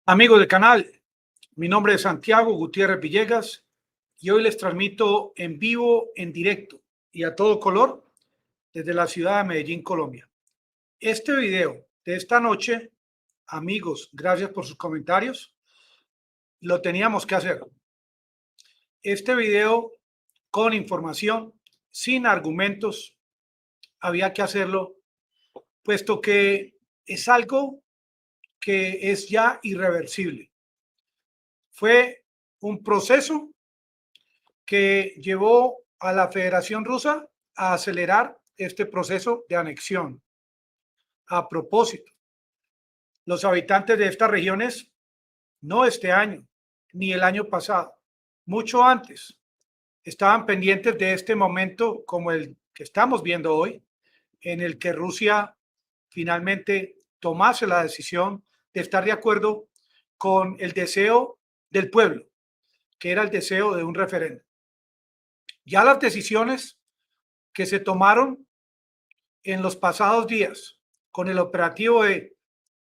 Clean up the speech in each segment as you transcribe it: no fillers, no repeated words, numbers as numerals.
Amigos del canal, mi nombre es Santiago Gutiérrez Villegas y hoy les transmito en vivo, en directo y a todo color desde la ciudad de Medellín, Colombia. Este video de esta noche, amigos, gracias por sus comentarios, lo teníamos que hacer. Este video con información, sin argumentos, había que hacerlo, puesto que es algo que es ya irreversible. Fue un proceso que llevó a la Federación Rusa a acelerar este proceso de anexión. A propósito, los habitantes de estas regiones, no este año, ni el año pasado, mucho antes, estaban pendientes de este momento como el que estamos viendo hoy, en el que Rusia finalmente tomase la decisión de estar de acuerdo con el deseo del pueblo, que era el deseo de un referéndum. Ya las decisiones que se tomaron en los pasados días con el operativo de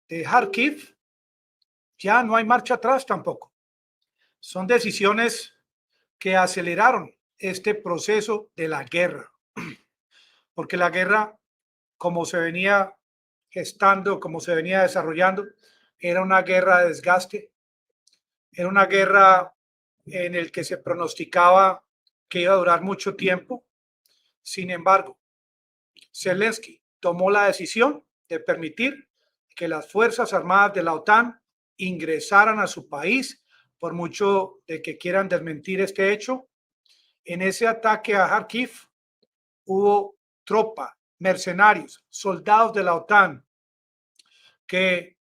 Kharkiv, ya no hay marcha atrás tampoco. Son decisiones que aceleraron este proceso de la guerra, porque la guerra, como se venía gestando, como se venía desarrollando, era una guerra de desgaste, era una guerra en el que se pronosticaba que iba a durar mucho tiempo. Sin embargo, Zelensky tomó la decisión de permitir que las Fuerzas Armadas de la OTAN ingresaran a su país, por mucho de que quieran desmentir este hecho. En ese ataque a Kharkiv hubo tropa, mercenarios, soldados de la OTAN que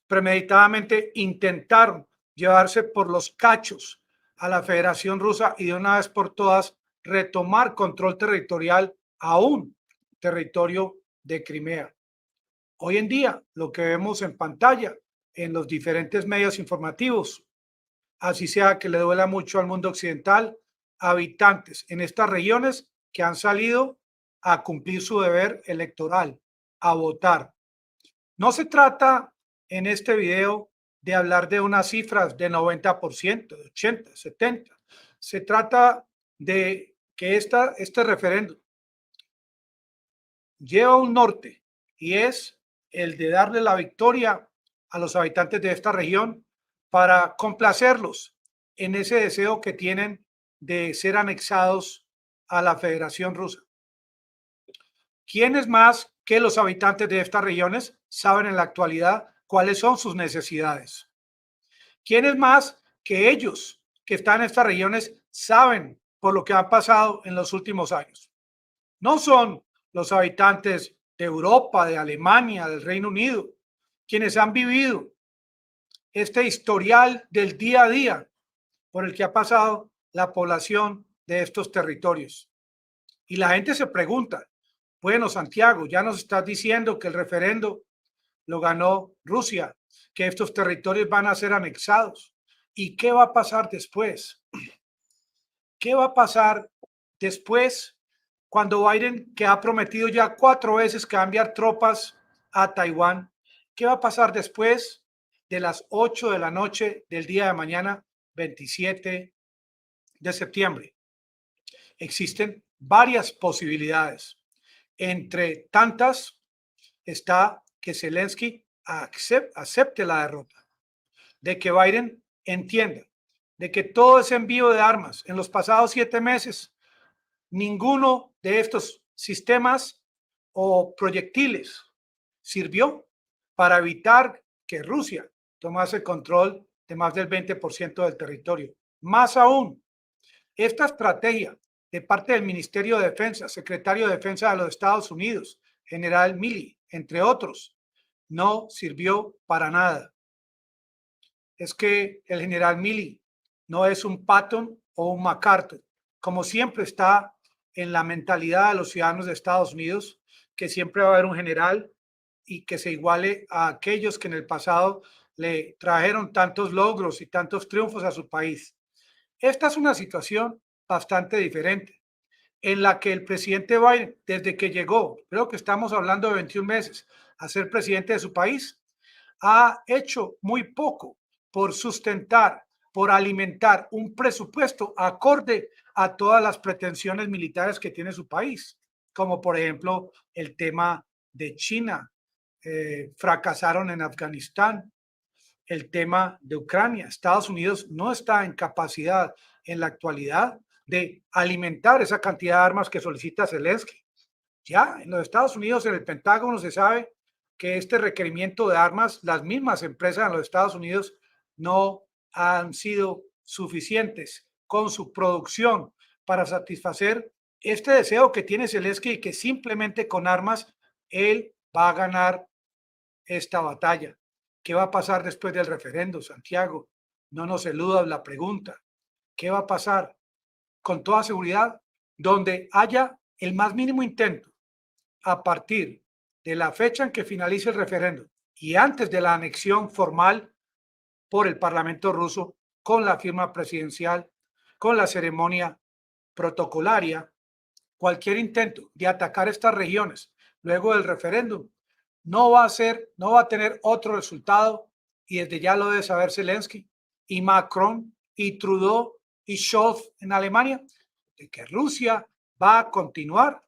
premeditadamente intentaron llevarse por los cachos a la Federación Rusa y de una vez por todas retomar control territorial a un territorio de Crimea. Hoy en día, lo que vemos en pantalla, en los diferentes medios informativos, así sea que le duela mucho al mundo occidental, habitantes en estas regiones que han salido a cumplir su deber electoral, a votar. No se trata en este video de hablar de unas cifras de 90%, de 80, 70. Se trata de que este referéndum lleva un norte y es el de darle la victoria a los habitantes de esta región para complacerlos en ese deseo que tienen de ser anexados a la Federación Rusa. ¿Quiénes más que los habitantes de estas regiones saben en la actualidad cuáles son sus necesidades? ¿Quiénes más que ellos que están en estas regiones saben por lo que ha pasado en los últimos años? No son los habitantes de Europa, de Alemania, del Reino Unido, quienes han vivido este historial del día a día por el que ha pasado la población de estos territorios. Y la gente se pregunta, bueno, Santiago, ya nos estás diciendo que el referendo lo ganó Rusia, que estos territorios van a ser anexados. ¿Y qué va a pasar después? ¿Qué va a pasar después cuando Biden, que ha prometido ya 4 veces que va a enviar tropas a Taiwán, qué va a pasar después de las 8 de la noche del día de mañana, 27 de septiembre? Existen varias posibilidades. Entre tantas está que Zelensky acepte la derrota, de que Biden entienda de que todo ese envío de armas en los pasados 7 meses, ninguno de estos sistemas o proyectiles sirvió para evitar que Rusia tomase control de más del 20% del territorio. Más aún, esta estrategia de parte del Ministerio de Defensa, secretario de Defensa de los Estados Unidos, general Milley, entre otros, no sirvió para nada. Es que el general Milley no es un Patton o un MacArthur, como siempre está en la mentalidad de los ciudadanos de Estados Unidos, que siempre va a haber un general y que se iguale a aquellos que en el pasado le trajeron tantos logros y tantos triunfos a su país. Esta es una situación bastante diferente, en la que el presidente Biden, desde que llegó, creo que estamos hablando de 21 meses, a ser presidente de su país, ha hecho muy poco por sustentar, por alimentar un presupuesto acorde a todas las pretensiones militares que tiene su país, como por ejemplo el tema de China, fracasaron en Afganistán, el tema de Ucrania. Estados Unidos no está en capacidad en la actualidad de alimentar esa cantidad de armas que solicita Zelensky. Ya en los Estados Unidos, en el Pentágono, se sabe que este requerimiento de armas, las mismas empresas en los Estados Unidos no han sido suficientes con su producción para satisfacer este deseo que tiene Zelensky y que simplemente con armas él va a ganar esta batalla. ¿Qué va a pasar después del referendo, Santiago? No nos eludas la pregunta. ¿Qué va a pasar? Con toda seguridad, donde haya el más mínimo intento a partir de la fecha en que finalice el referendo y antes de la anexión formal por el Parlamento ruso, con la firma presidencial, con la ceremonia protocolaria, cualquier intento de atacar estas regiones luego del referéndum no va a tener otro resultado, y desde ya lo debe saber Zelensky y Macron y Trudeau y Scholz en Alemania, de que Rusia va a continuar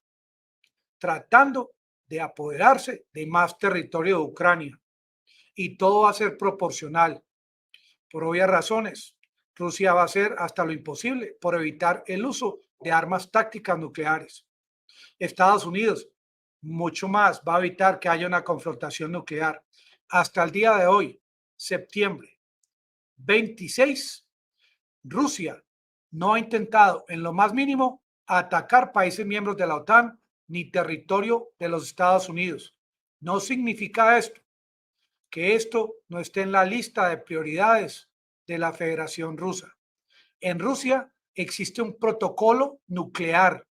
tratando de apoderarse de más territorio de Ucrania, y todo va a ser proporcional. Por obvias razones, Rusia va a hacer hasta lo imposible por evitar el uso de armas tácticas nucleares. Estados Unidos mucho más va a evitar que haya una confrontación nuclear. Hasta el día de hoy, septiembre 26, Rusia no ha intentado en lo más mínimo atacar países miembros de la OTAN ni territorio de los Estados Unidos. No significa esto que esto no esté en la lista de prioridades de la Federación Rusa. En Rusia existe un protocolo nuclear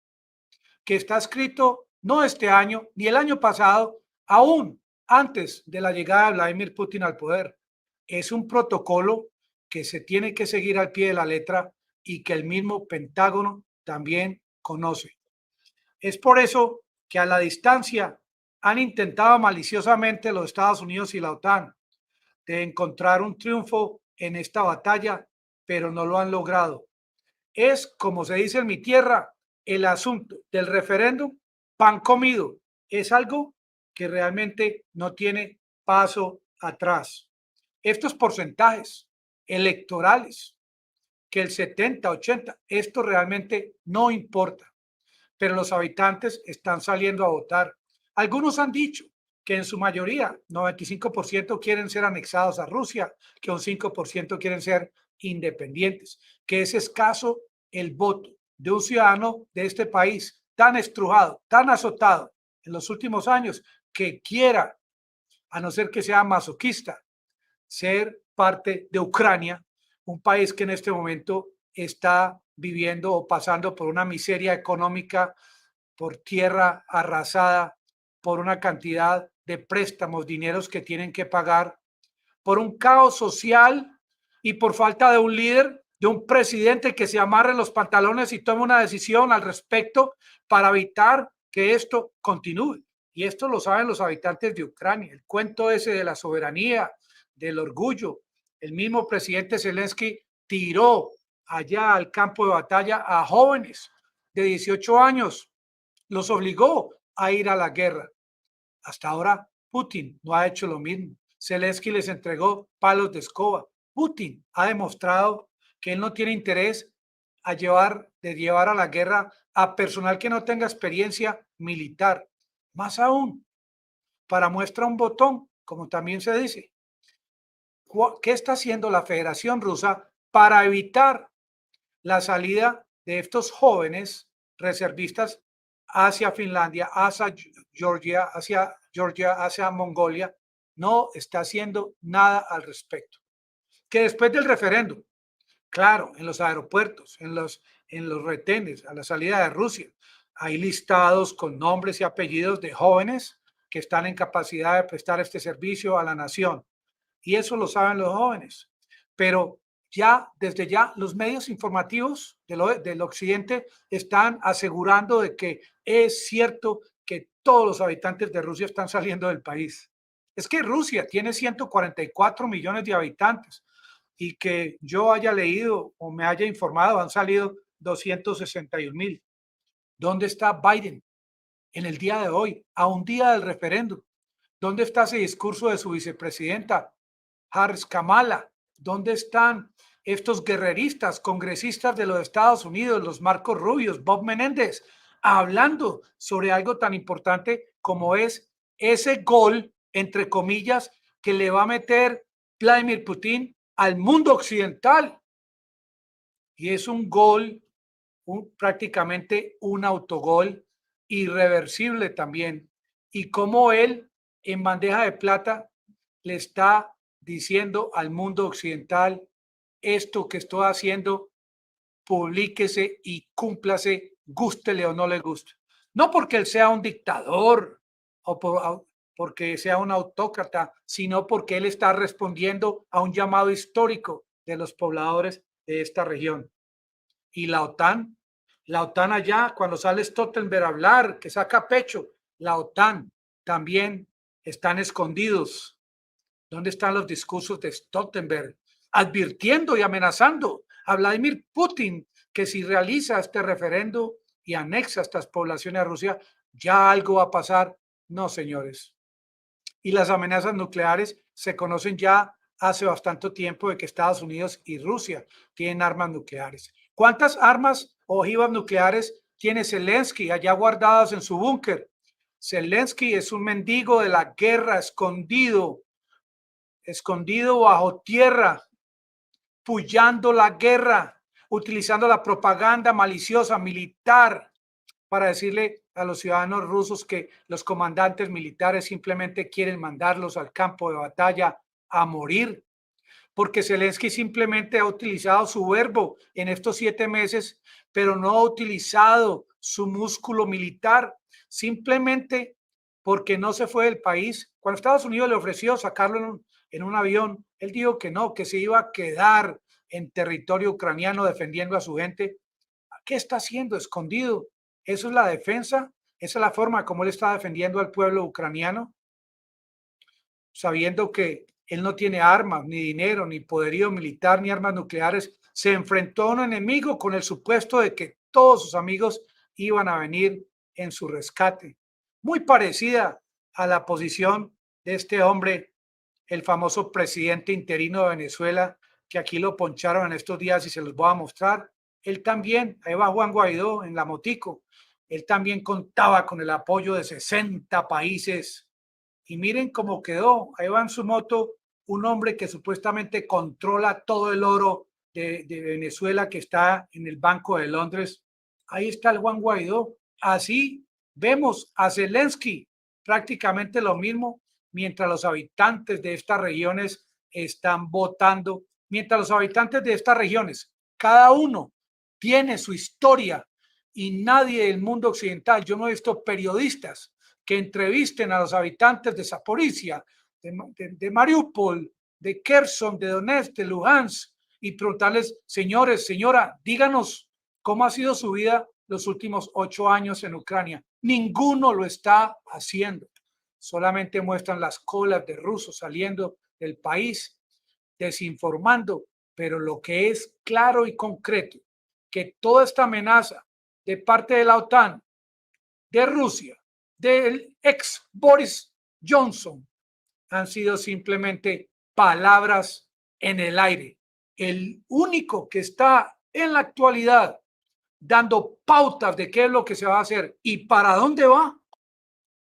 que está escrito no este año ni el año pasado, aún antes de la llegada de Vladimir Putin al poder. Es un protocolo que se tiene que seguir al pie de la letra y que el mismo Pentágono también conoce. Es por eso que a la distancia han intentado maliciosamente los Estados Unidos y la OTAN de encontrar un triunfo en esta batalla, pero no lo han logrado. Es, como se dice en mi tierra, el asunto del referéndum, pan comido. Es algo que realmente no tiene paso atrás. Estos porcentajes electorales, que el 70, 80, esto realmente no importa, pero los habitantes están saliendo a votar. Algunos han dicho que en su mayoría, 95% quieren ser anexados a Rusia, que un 5% quieren ser independientes, que es escaso el voto de un ciudadano de este país tan estrujado, tan azotado en los últimos años, que quiera, a no ser que sea masoquista, ser parte de Ucrania, un país que en este momento está viviendo o pasando por una miseria económica, por tierra arrasada, por una cantidad de préstamos, dineros que tienen que pagar, por un caos social y por falta de un líder, de un presidente que se amarre los pantalones y tome una decisión al respecto para evitar que esto continúe. Y esto lo saben los habitantes de Ucrania. El cuento ese de la soberanía, del orgullo. El mismo presidente Zelensky tiró allá al campo de batalla a jóvenes de 18 años, los obligó a ir a la guerra. Hasta ahora Putin no ha hecho lo mismo. Zelensky les entregó palos de escoba. Putin ha demostrado que él no tiene interés de llevar a la guerra a personal que no tenga experiencia militar. Más aún, para muestra un botón, como también se dice. ¿Qué está haciendo la Federación Rusa para evitar la salida de estos jóvenes reservistas hacia Finlandia, hacia Georgia, hacia Mongolia? No está haciendo nada al respecto. Que después del referéndum, claro, en los aeropuertos, en los retenes, a la salida de Rusia, hay listados con nombres y apellidos de jóvenes que están en capacidad de prestar este servicio a la nación. Y eso lo saben los jóvenes. Pero desde ya, los medios informativos del occidente están asegurando de que es cierto que todos los habitantes de Rusia están saliendo del país. Es que Rusia tiene 144 millones de habitantes. y que yo haya leído o me haya informado, han salido 261,000. ¿Dónde está Biden en el día de hoy, a un día del referéndum? ¿Dónde está ese discurso de su vicepresidenta, Harris Kamala? ¿Dónde están estos guerreristas, congresistas de los Estados Unidos, los Marcos Rubios, Bob Menéndez, hablando sobre algo tan importante como es ese gol, entre comillas, que le va a meter Vladimir Putin al mundo occidental? Y es un gol, prácticamente un autogol irreversible también. Y como él en bandeja de plata le está diciendo al mundo occidental: esto que estoy haciendo, publíquese y cúmplase, gústele o no le guste. No porque él sea un dictador o porque sea un autócrata, sino porque él está respondiendo a un llamado histórico de los pobladores de esta región. Y la OTAN allá, cuando sale Stoltenberg a hablar, que saca pecho, la OTAN también están escondidos. ¿Dónde están los discursos de Stoltenberg advirtiendo y amenazando a Vladimir Putin que si realiza este referendo y anexa estas poblaciones a Rusia, ya algo va a pasar? No, señores. Y las amenazas nucleares se conocen ya hace bastante tiempo, de que Estados Unidos y Rusia tienen armas nucleares. ¿Cuántas armas ojivas nucleares tiene Zelensky allá guardadas en su búnker? Zelensky es un mendigo de la guerra, escondido bajo tierra, puyando la guerra, utilizando la propaganda maliciosa militar para decirle a los ciudadanos rusos que los comandantes militares simplemente quieren mandarlos al campo de batalla a morir, porque Zelensky simplemente ha utilizado su verbo en estos 7 meses, pero no ha utilizado su músculo militar, simplemente porque no se fue del país. Cuando Estados Unidos le ofreció sacarlo en un avión, él dijo que no, que se iba a quedar en territorio ucraniano defendiendo a su gente. ¿Qué está haciendo? Escondido. ¿Eso es la defensa? ¿Esa es la forma como él está defendiendo al pueblo ucraniano? Sabiendo que él no tiene armas, ni dinero, ni poderío militar, ni armas nucleares, se enfrentó a un enemigo con el supuesto de que todos sus amigos iban a venir en su rescate. Muy parecida a la posición de este hombre, el famoso presidente interino de Venezuela, que aquí lo poncharon en estos días y se los voy a mostrar. Él también, ahí va Juan Guaidó en la motico, él también contaba con el apoyo de 60 países. Y miren cómo quedó. Ahí va en su moto un hombre que supuestamente controla todo el oro de Venezuela, que está en el Banco de Londres. Ahí está el Juan Guaidó. Así vemos a Zelensky, prácticamente lo mismo, mientras los habitantes de estas regiones están votando, mientras los habitantes de estas regiones, cada uno tiene su historia, y nadie del mundo occidental, yo no he visto periodistas que entrevisten a los habitantes de Zaporizhia, de Mariupol, de Kherson, de Donetsk, de Luhansk, y preguntarles: señores, señora, díganos cómo ha sido su vida los últimos 8 años en Ucrania. Ninguno lo está haciendo. Solamente muestran las colas de rusos saliendo del país, desinformando. Pero lo que es claro y concreto, que toda esta amenaza de parte de la OTAN, de Rusia, del ex Boris Johnson, han sido simplemente palabras en el aire. El único que está en la actualidad dando pautas de qué es lo que se va a hacer y para dónde va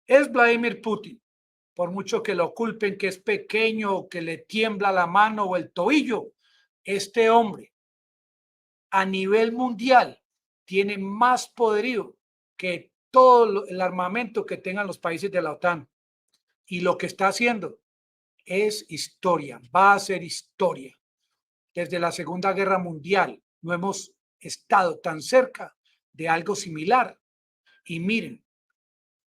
es Vladimir Putin. Por mucho que lo culpen que es pequeño, o que le tiembla la mano o el tobillo, este hombre a nivel mundial tiene más poderío que todo el armamento que tengan los países de la OTAN. Y lo que está haciendo es historia, va a ser historia. Desde la Segunda Guerra Mundial no hemos estado tan cerca de algo similar. Y miren,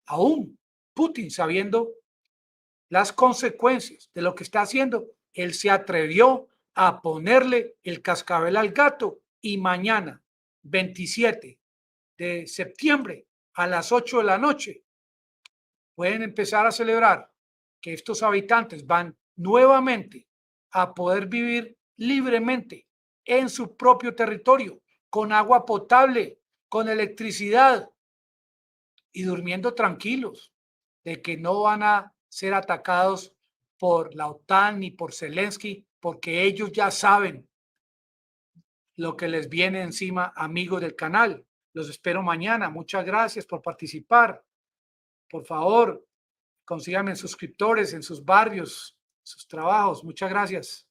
aún Putin, sabiendo las consecuencias de lo que está haciendo, él se atrevió a ponerle el cascabel al gato, y mañana, 27 de septiembre, a las 8 de la noche, pueden empezar a celebrar que estos habitantes van nuevamente a poder vivir libremente en su propio territorio, con agua potable, con electricidad y durmiendo tranquilos de que no van a ser atacados por la OTAN ni por Zelensky, porque ellos ya saben lo que les viene encima, amigos del canal. Los espero mañana. Muchas gracias por participar. Por favor, consíganme suscriptores en sus barrios, sus trabajos. Muchas gracias.